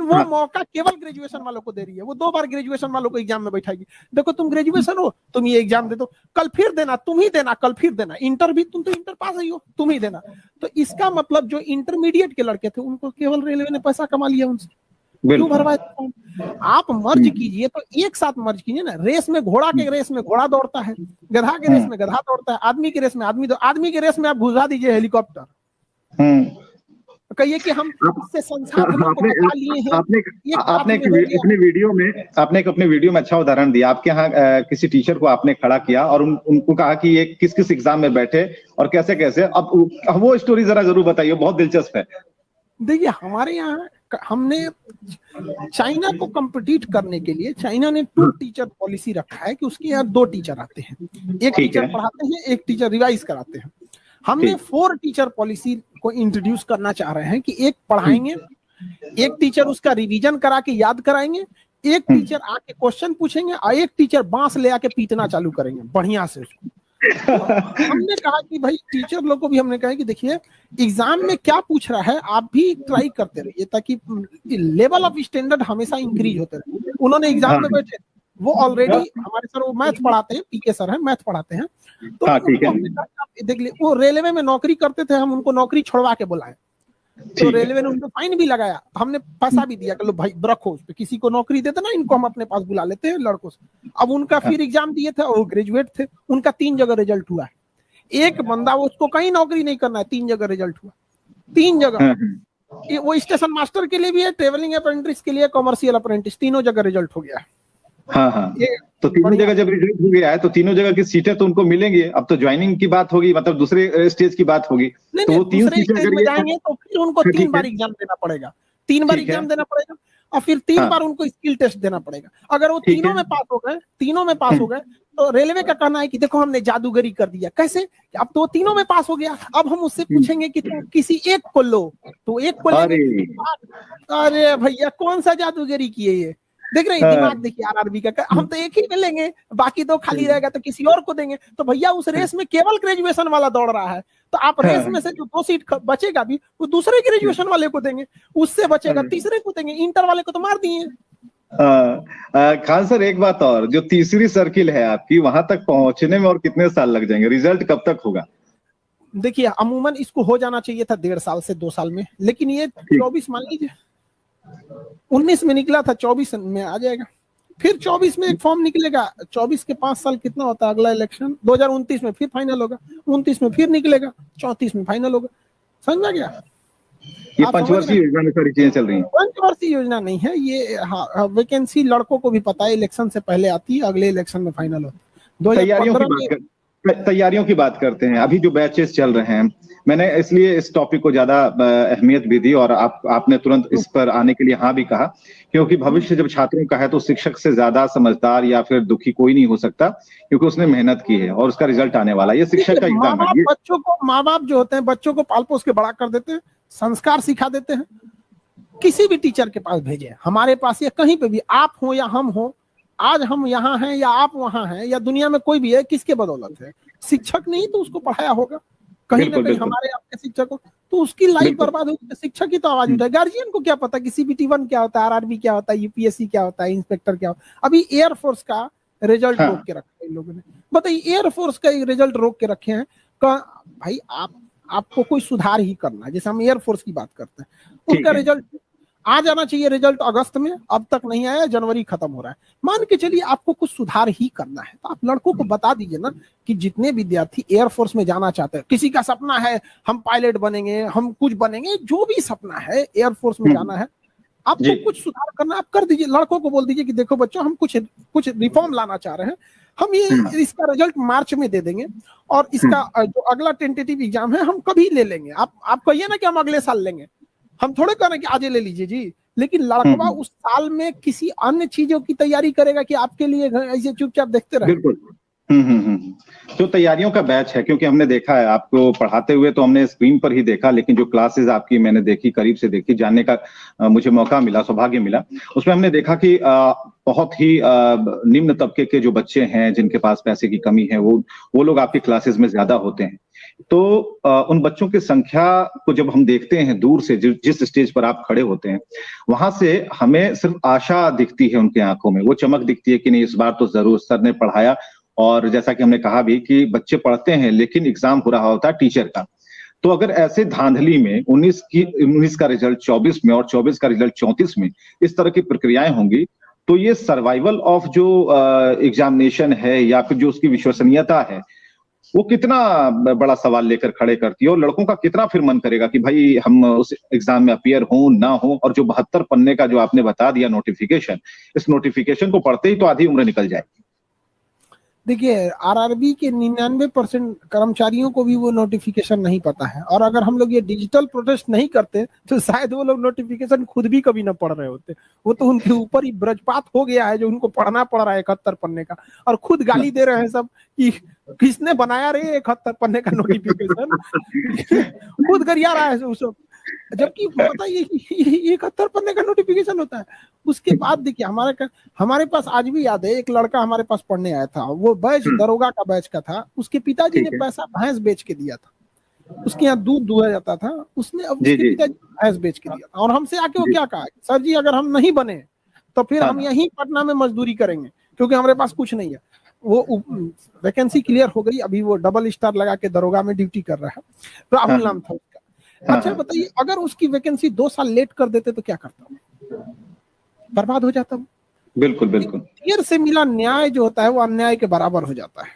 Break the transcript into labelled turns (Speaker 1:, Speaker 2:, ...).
Speaker 1: वो मौका केवल ग्रेजुएशन वालों को दे रही है। वो 2 बार ग्रेजुएशन वालों को एग्जाम में बैठाएगी, देखो तुम ग्रेजुएशन हो, तुम ये एग्जाम दे दो, कल फिर देना, तुम ही देना, कल फिर देना, इंटर भी तुम तो इंटर पास ही हो, तुम ही देना। तो इसका मतलब जो इंटरमीडिएट के लड़के थे उनको केवल रेलवे ने पैसा कमा लिया उनसे, क्यों भरवाए? आप मर्ज कीजिए तो एक साथ मर्ज कीजिए ना। रेस में घोड़ा के रेस में घोड़ा दौड़ता है, गधा के रेस में गधा दौड़ता है, आदमी के रेस में आदमी के रेस में आप घुसा दीजिए हेलीकॉप्टर, कहिए कि हम इससे संसाधनों को बचा लिए हैं।
Speaker 2: आपने अपने वीडियो में अच्छा उदाहरण दिया। आपके यहाँ किसी टीचर को आपने खड़ा किया और उनको कहा कि ये किस किस एग्जाम में बैठे और कैसे कैसे, अब वो स्टोरी जरा जरूर बताइए, बहुत दिलचस्प है।
Speaker 1: देखिए हमारे यहाँ हमने चाइना को कम्पिटिट करने के लिए चाइना ने 2 टीचर पॉलिसी रखा है कि उसके यहाँ 2 टीचर आते हैं, एक टीचर पढ़ाते हैं, एक टीचर रिवाइज कराते हैं। हमने 4 टीचर पॉलिसी को इंट्रोड्यूस करना चाह रहे हैं कि एक पढ़ाएंगे, एक टीचर उसका रिवीजन करा के याद कराएंगे, एक टीचर आके क्वेश्चन पूछेंगे और एक टीचर बांस ले आके पीटना चालू करेंगे बढ़िया से उसको। हमने कहा कि भाई टीचर लोग को भी हमने कहा कि देखिए एग्जाम में क्या पूछ रहा है आप भी ट्राई करते रहिए ताकि लेवल ऑफ स्टैंडर्ड हमेशा इंक्रीज होते रहे। उन्होंने एग्जाम में बैठे, वो ऑलरेडी हमारे सर वो मैथ पढ़ाते हैं, पीके सर हैं, मैथ पढ़ाते हैं, तो देख ली वो रेलवे में नौकरी करते थे, हम उनको नौकरी छोड़वा के बुलाए, तो रेलवे ने उनको फाइन भी लगाया, हमने पैसा भी दिया कि लो भाई रखो उस पे, किसी को नौकरी देते ना इनको हम अपने पास बुला लेते हैं लड़कों से। अब उनका फिर एग्जाम दिए थे और ग्रेजुएट थे, उनका 3 जगह रिजल्ट हुआ है। एक बंदा उसको कहीं नौकरी नहीं करना है, 3 जगह रिजल्ट हुआ, 3 जगह। वो स्टेशन मास्टर के लिए भी है, ट्रेवलिंग अप्रेंटिस के लिए, कॉमर्शियल अप्रेंटिस, तीनों जगह रिजल्ट हो गया है।
Speaker 2: तो तीनों जगह जब रिजल्ट हो गया है तो तीनों जगह की सीटें तो उनको मिलेंगी। अब तो ज्वाइनिंग की बात होगी, मतलब दूसरे स्टेज की बात होगी, तो वो 3 सीटें अगर जाएंगे
Speaker 1: तो फिर उनको 3 बार एग्जाम देना पड़ेगा, 3 बार एग्जाम देना पड़ेगा और फिर 3 बार उनको स्किल टेस्ट देना पड़ेगा। अगर वो तीनों में पास हो गए तो रेलवे का कहना है कि देखो हमने जादूगरी कर दिया। कैसे? अब तो तीनों में पास हो गया, अब हम उससे पूछेंगे कि तुम किसी एक को लो, तो एक को लेंगे। अरे भैया कौन सा जादूगरी किए ये, देख रहे हैं दिमाग देखिए आरआरबी का, हम तो एक ही में लेंगे, बाकी 2 खाली रहेगा तो किसी और को देंगे। तो भैया उस रेस में केवल ग्रेजुएशन वाला दौड़ रहा है, तो आप रेस में से जो 2 सीट बचेगा भी वो दूसरे ग्रेजुएशन वाले को देंगे, उससे बचेगा तीसरे को देंगे, इंटर वाले को तो मार दिए।
Speaker 2: खान सर एक बात और, जो तीसरी सर्किल है आपकी, वहां तक पहुंचने में और कितने साल लग जाएंगे? रिजल्ट कब तक होगा?
Speaker 1: देखिए अमूमन इसको हो जाना चाहिए था 1.5 साल से 2 साल में, लेकिन ये 24 मान लीजिए 19 में निकला था, 24 में आ जाएगा, फिर 24 में एक फॉर्म निकलेगा, 24 के 5 साल कितना होता है अगला इलेक्शन, 2029 में फिर फाइनल होगा, 29 में फिर निकलेगा, 34 में फाइनल होगा। समझ गया?
Speaker 2: ये पंचवर्षीय योजना में सारी चीजें चल रही हैं।
Speaker 1: पंचवर्षीय योजना नहीं है ये, वैकेंसी लड़कों को भी पता है इलेक्शन से पहले आती है, अगले इलेक्शन में फाइनल होती है।
Speaker 2: तैयारियों की बात करते हैं, अभी जो बैचेस चल रहे हैं, मैंने इसलिए इस टॉपिक को ज्यादा अहमियत भी दी और आपने तुरंत इस पर आने के लिए हाँ भी कहा, क्योंकि भविष्य जब छात्रों का है तो शिक्षक से ज्यादा समझदार या फिर दुखी कोई नहीं हो सकता, क्योंकि उसने मेहनत की है और उसका रिजल्ट आने वाला है। ये शिक्षक का एग्जाम है।
Speaker 1: बच्चों को माँ बाप जो होते हैं बच्चों को पाल पोस के बड़ा कर देते हैं, संस्कार सिखा देते हैं। किसी भी टीचर के पास भेजे, हमारे पास या कहीं पे भी, आप हो या हम हो, आज हम यहाँ हैं या आप वहां हैं या दुनिया में कोई भी है, किसके बदौलत है? शिक्षक नहीं तो उसको पढ़ाया होगा कहीं ना कहीं, हमारे आपके शिक्षक हो तो उसकी लाइफ बर्बाद होगी, तो शिक्षक ही तो आवाज उठाए। गार्जियन को क्या पता कि CBT1 क्या होता है, RRB क्या होता है, UPSC क्या होता है, इंस्पेक्टर क्या होता है। अभी एयरफोर्स का रिजल्ट रोक के रखा है इन लोगों ने, बताइए एयरफोर्स का रिजल्ट रोक के रखे हैं। भाई आपको कोई सुधार ही करना है, जैसे हम एयरफोर्स की बात करते हैं, उनका रिजल्ट आ जाना चाहिए, रिजल्ट अगस्त में, अब तक नहीं आया, जनवरी खत्म हो रहा है। मान के चलिए आपको कुछ सुधार ही करना है तो आप लड़कों को बता दीजिए ना कि जितने विद्यार्थी एयरफोर्स में जाना चाहते हैं, किसी का सपना है हम पायलट बनेंगे, हम कुछ बनेंगे, जो भी सपना है एयरफोर्स में जाना है, आपको कुछ सुधार करना, आप कर दीजिए। लड़कों को बोल दीजिए कि देखो बच्चों हम कुछ रिफॉर्म लाना चाह रहे हैं, हम ये इसका रिजल्ट मार्च में दे देंगे और इसका जो अगला टेंटेटिव एग्जाम है हम कभी ले लेंगे। आप कहिए ना कि हम अगले साल लेंगे, हम थोड़े करें कि आज ले लीजिए जी, लेकिन लड़का उस साल में किसी अन्य चीजों की तैयारी करेगा कि आपके लिए ऐसे चुपचाप देखते रहे।
Speaker 2: बिल्कुल। जो तैयारियों का बैच है, क्योंकि हमने देखा है आपको पढ़ाते हुए तो हमने स्क्रीन पर ही देखा, लेकिन जो क्लासेस आपकी मैंने देखी, करीब से देखी, जानने का मुझे मौका मिला, सौभाग्य मिला, उसमें हमने देखा कि बहुत ही निम्न तबके के जो बच्चे हैं जिनके पास पैसे की कमी है, वो लोग आपकी क्लासेस में ज्यादा होते हैं। तो उन बच्चों की संख्या को जब हम देखते हैं दूर से, जिस स्टेज पर आप खड़े होते हैं, वहां से हमें सिर्फ आशा दिखती है उनकी आंखों में, वो चमक दिखती है कि नहीं इस बार तो जरूर सर ने पढ़ाया। और जैसा कि हमने कहा भी कि बच्चे पढ़ते हैं लेकिन एग्जाम हो रहा होता है टीचर का। तो अगर ऐसे धांधली में 19 का रिजल्ट 24 में और 24 का रिजल्ट 34 में इस तरह की प्रक्रियाएं होंगी, तो ये सर्वाइवल ऑफ जो एग्जामिनेशन है या फिर जो उसकी विश्वसनीयता है, वो कितना बड़ा सवाल लेकर खड़े करती है। और लड़कों का कितना फिर मन करेगा कि भाई हम उस एग्जाम में अपीयर हो ना हो। और जो 72 पन्ने का जो आपने बता दिया नोटिफिकेशन, इस नोटिफिकेशन को पढ़ते ही तो आधी उम्र निकल जाएगी।
Speaker 1: देखिए, आरआरबी के 99% कर्मचारियों को भी वो नोटिफिकेशन नहीं पता है, और अगर हम लोग ये डिजिटल प्रोटेस्ट नहीं करते तो शायद वो लोग नोटिफिकेशन खुद भी कभी ना पढ़ रहे होते। वो तो उनके ऊपर ही ब्रजपात हो गया है जो उनको पढ़ना पड़ रहा है 71 पन्ने का, और खुद गाली दे रहे हैं सब कि किसने बनाया रे 71 पन्ने का नोटिफिकेशन। खुद गरिया रहा है उस, जबकि पता ये 71 पन्ने का नोटिफिकेशन होता है। उसके बाद देखिए, हमारे पास आज भी याद है, एक लड़का हमारे पास पढ़ने आया था, वो बैच दरोगा का बैच का था। उसके पिताजी ने पैसा भैंस बेच के दिया था, उसके यहाँ दूध दुहा जाता था, उसने अब उसके पिताजी भैंस बेच के दिया था। और हमसे आके वो क्या कहा, सर जी अगर हम नहीं बने तो फिर हम यहीं पटना में मजदूरी करेंगे क्योंकि हमारे पास कुछ नहीं है। वो वैकेंसी क्लियर हो गई, अभी वो डबल स्टार लगा के दरोगा में ड्यूटी कर रहा है। राहुल नाम था उसका। अच्छा बताइए, अगर उसकी वैकेंसी 2 साल लेट कर देते तो क्या करता? बर्बाद हो जाता।
Speaker 2: बिल्कुल बिल्कुल।
Speaker 1: क्लियर से मिला न्याय जो होता है वो अन्याय के बराबर हो जाता है।